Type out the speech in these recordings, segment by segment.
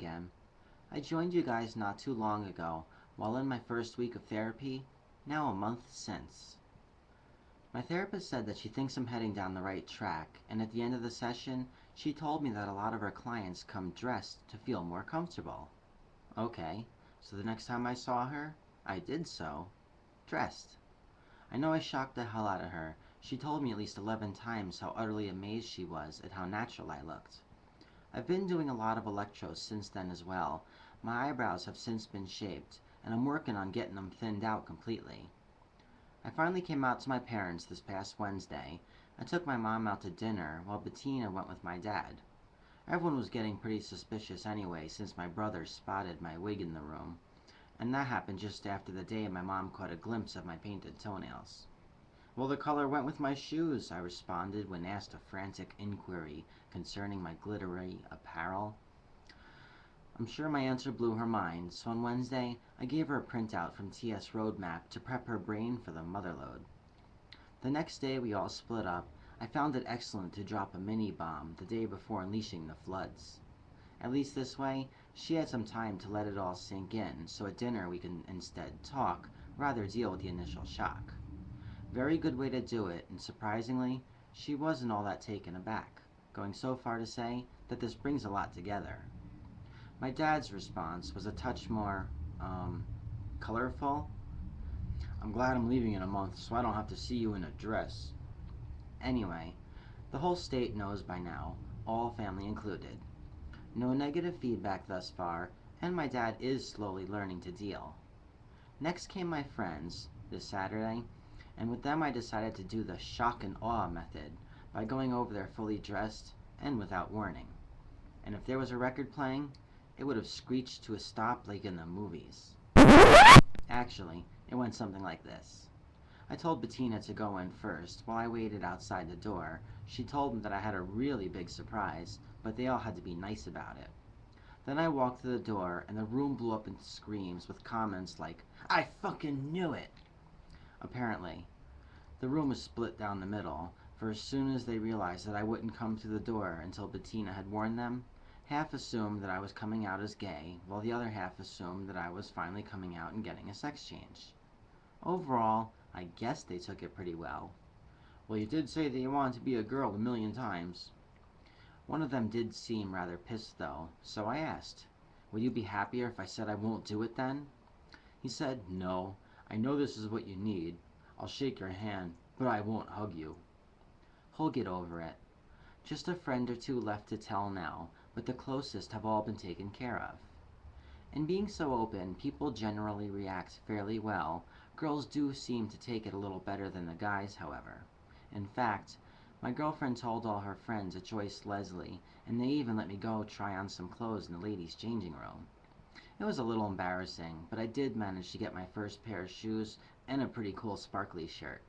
again. I joined you guys not too long ago, while in my first week of therapy, now a month since. My therapist said that she thinks I'm heading down the right track, and at the end of the session, she told me that a lot of her clients come dressed to feel more comfortable. Okay, so the next time I saw her, I did so, dressed. I know I shocked the hell out of her. She told me at least 11 times how utterly amazed she was at how natural I looked. I've been doing a lot of electros since then as well. My eyebrows have since been shaped, and I'm working on getting them thinned out completely. I finally came out to my parents this past Wednesday. I took my mom out to dinner while Bettina went with my dad. Everyone was getting pretty suspicious anyway since my brother spotted my wig in the room, and that happened just after the day my mom caught a glimpse of my painted toenails. "Well, the color went with my shoes," I responded when asked a frantic inquiry concerning my glittery apparel. I'm sure my answer blew her mind, so on Wednesday I gave her a printout from TS Roadmap to prep her brain for the motherlode. The next day we all split up. I found it excellent to drop a mini bomb the day before unleashing the floods. At least this way, she had some time to let it all sink in, so at dinner we can instead talk, rather deal with the initial shock. Very good way to do it, and surprisingly, she wasn't all that taken aback, going so far to say that this brings a lot together. My dad's response was a touch more, colorful. "I'm glad I'm leaving in a month so I don't have to see you in a dress." Anyway, the whole state knows by now, all family included. No negative feedback thus far, and my dad is slowly learning to deal. Next came my friends, this Saturday, and with them I decided to do the shock and awe method by going over there fully dressed and without warning. And if there was a record playing, it would have screeched to a stop like in the movies. Actually, it went something like this. I told Bettina to go in first. While I waited outside the door, she told them that I had a really big surprise, but they all had to be nice about it. Then I walked to the door, and the room blew up into screams with comments like, "I fucking knew it!" Apparently, the room was split down the middle, for as soon as they realized that I wouldn't come through the door until Bettina had warned them, half assumed that I was coming out as gay, while the other half assumed that I was finally coming out and getting a sex change. Overall, I guess they took it pretty well. "Well, you did say that you wanted to be a girl 1,000,000 times." One of them did seem rather pissed though, so I asked, "Will you be happier if I said I won't do it then?" He said, "No, I know this is what you need. I'll shake your hand, but I won't hug you." He'll get over it. Just a friend or two left to tell now, but the closest have all been taken care of. In being so open, people generally react fairly well. Girls do seem to take it a little better than the guys, however. In fact, my girlfriend told all her friends at Joyce Leslie, and they even let me go try on some clothes in the ladies' changing room. It was a little embarrassing, but I did manage to get my first pair of shoes and a pretty cool sparkly shirt.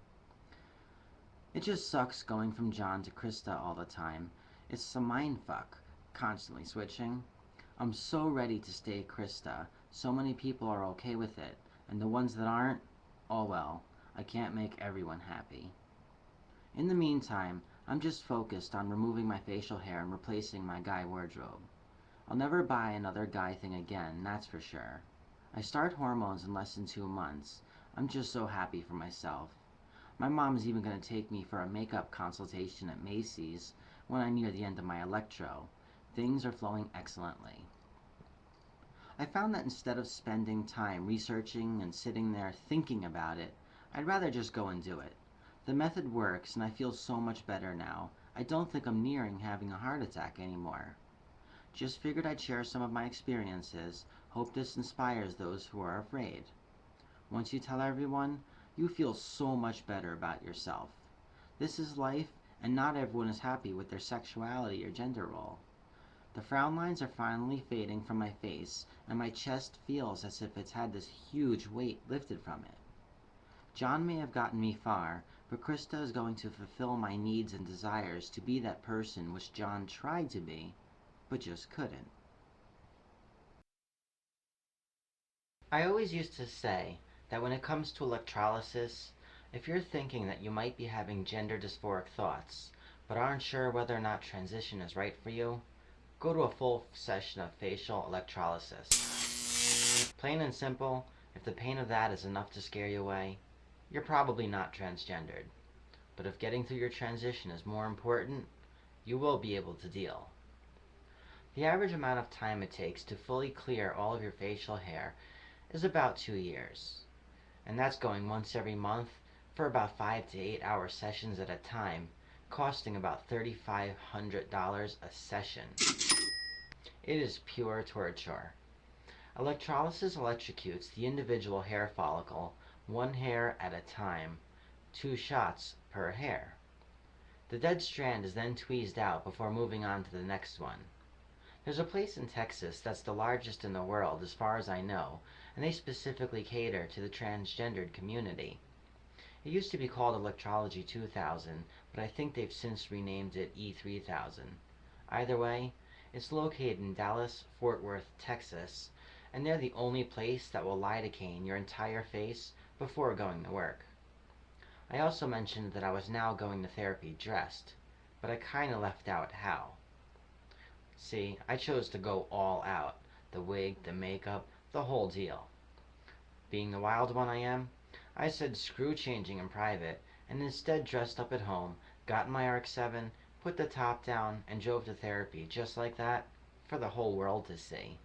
It just sucks going from John to Crista all the time. It's a mindfuck, constantly switching. I'm so ready to stay Crista. So many people are okay with it, and the ones that aren't, oh well, I can't make everyone happy. In the meantime, I'm just focused on removing my facial hair and replacing my guy wardrobe. I'll never buy another guy thing again, that's for sure. I start hormones in less than 2 months. I'm just so happy for myself. My mom is even going to take me for a makeup consultation at Macy's when I near the end of my electro. Things are flowing excellently. I found that instead of spending time researching and sitting there thinking about it, I'd rather just go and do it. The method works, and I feel so much better now. I don't think I'm nearing having a heart attack anymore. Just figured I'd share some of my experiences. Hope this inspires those who are afraid. Once you tell everyone, you feel so much better about yourself. This is life, and not everyone is happy with their sexuality or gender role. The frown lines are finally fading from my face, and my chest feels as if it's had this huge weight lifted from it. John may have gotten me far, but Crista is going to fulfill my needs and desires to be that person which John tried to be, but just couldn't. I always used to say that when it comes to electrolysis, if you're thinking that you might be having gender dysphoric thoughts, but aren't sure whether or not transition is right for you, go to a full session of facial electrolysis. Plain and simple, if the pain of that is enough to scare you away, you're probably not transgendered. But if getting through your transition is more important, you will be able to deal. The average amount of time it takes to fully clear all of your facial hair is about 2 years. And that's going once every month for about 5 to 8 hour sessions at a time, costing about $3,500 a session. It is pure torture. Electrolysis electrocutes the individual hair follicle, one hair at a time, 2 shots per hair. The dead strand is then tweezed out before moving on to the next one. There's a place in Texas that's the largest in the world as far as I know, and they specifically cater to the transgendered community. It used to be called Electrolysis 2000, but I think they've since renamed it E3000. Either way, it's located in Dallas, Fort Worth, Texas, and they're the only place that will lidocaine your entire face before going to work. I also mentioned that I was now going to therapy dressed, but I kinda left out how. See, I chose to go all out. The wig, the makeup, the whole deal. Being the wild one I am, I said screw changing in private, and instead dressed up at home, got in my RX-7, put the top down, and drove to therapy just like that, for the whole world to see.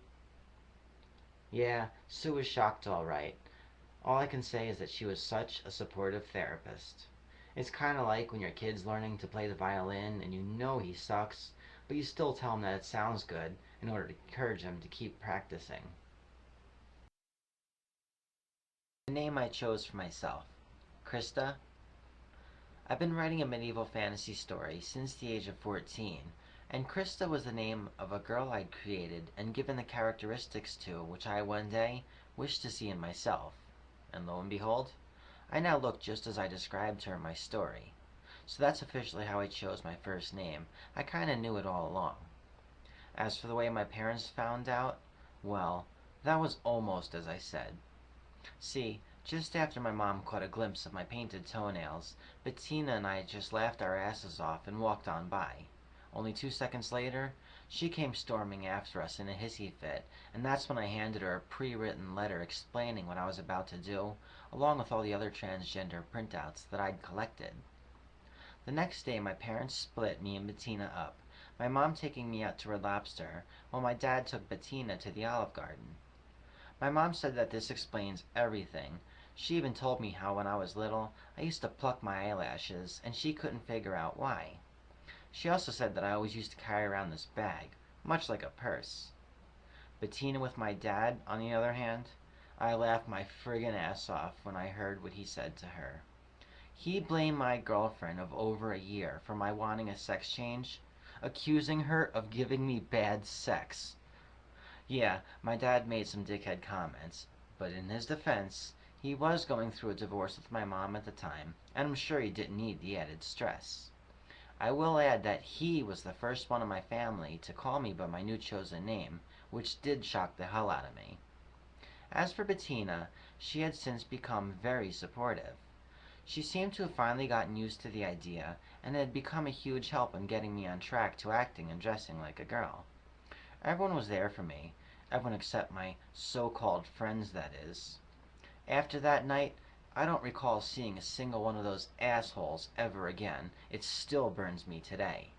Yeah, Sue was shocked all right. All I can say is that she was such a supportive therapist. It's kinda like when your kid's learning to play the violin and you know he sucks, but you still tell him that it sounds good in order to encourage him to keep practicing. The name I chose for myself, Crista. I've been writing a medieval fantasy story since the age of 14, and Crista was the name of a girl I'd created and given the characteristics to which I one day wished to see in myself. And lo and behold, I now look just as I described her in my story. So that's officially how I chose my first name. I kinda knew it all along. As for the way my parents found out, well, that was almost as I said. See, just after my mom caught a glimpse of my painted toenails, Bettina and I just laughed our asses off and walked on by. Only 2 seconds later, she came storming after us in a hissy fit, and that's when I handed her a pre-written letter explaining what I was about to do, along with all the other transgender printouts that I'd collected. The next day my parents split me and Bettina up, my mom taking me out to Red Lobster, while my dad took Bettina to the Olive Garden. My mom said that this explains everything. She even told me how when I was little, I used to pluck my eyelashes, and she couldn't figure out why. She also said that I always used to carry around this bag, much like a purse. Bettina with my dad, on the other hand, I laughed my friggin' ass off when I heard what he said to her. He blamed my girlfriend of over a year for my wanting a sex change, accusing her of giving me bad sex. Yeah, my dad made some dickhead comments, but in his defense, he was going through a divorce with my mom at the time, and I'm sure he didn't need the added stress. I will add that he was the first one in my family to call me by my new chosen name, which did shock the hell out of me. As for Bettina, she had since become very supportive. She seemed to have finally gotten used to the idea, and had become a huge help in getting me on track to acting and dressing like a girl. Everyone was there for me, everyone except my so-called friends, that is. After that night, I don't recall seeing a single one of those assholes ever again. It still burns me today.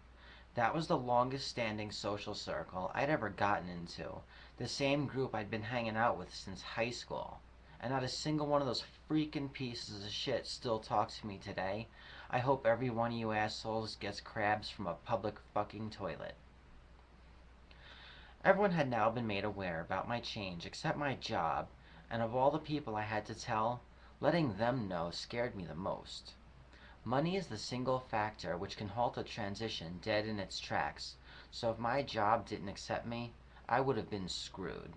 That was the longest standing social circle I'd ever gotten into, the same group I'd been hanging out with since high school. And not a single one of those freaking pieces of shit still talks to me today. I hope every one of you assholes gets crabs from a public fucking toilet. Everyone had now been made aware about my change except my job, and of all the people I had to tell, letting them know scared me the most. Money is the single factor which can halt a transition dead in its tracks, so if my job didn't accept me, I would have been screwed.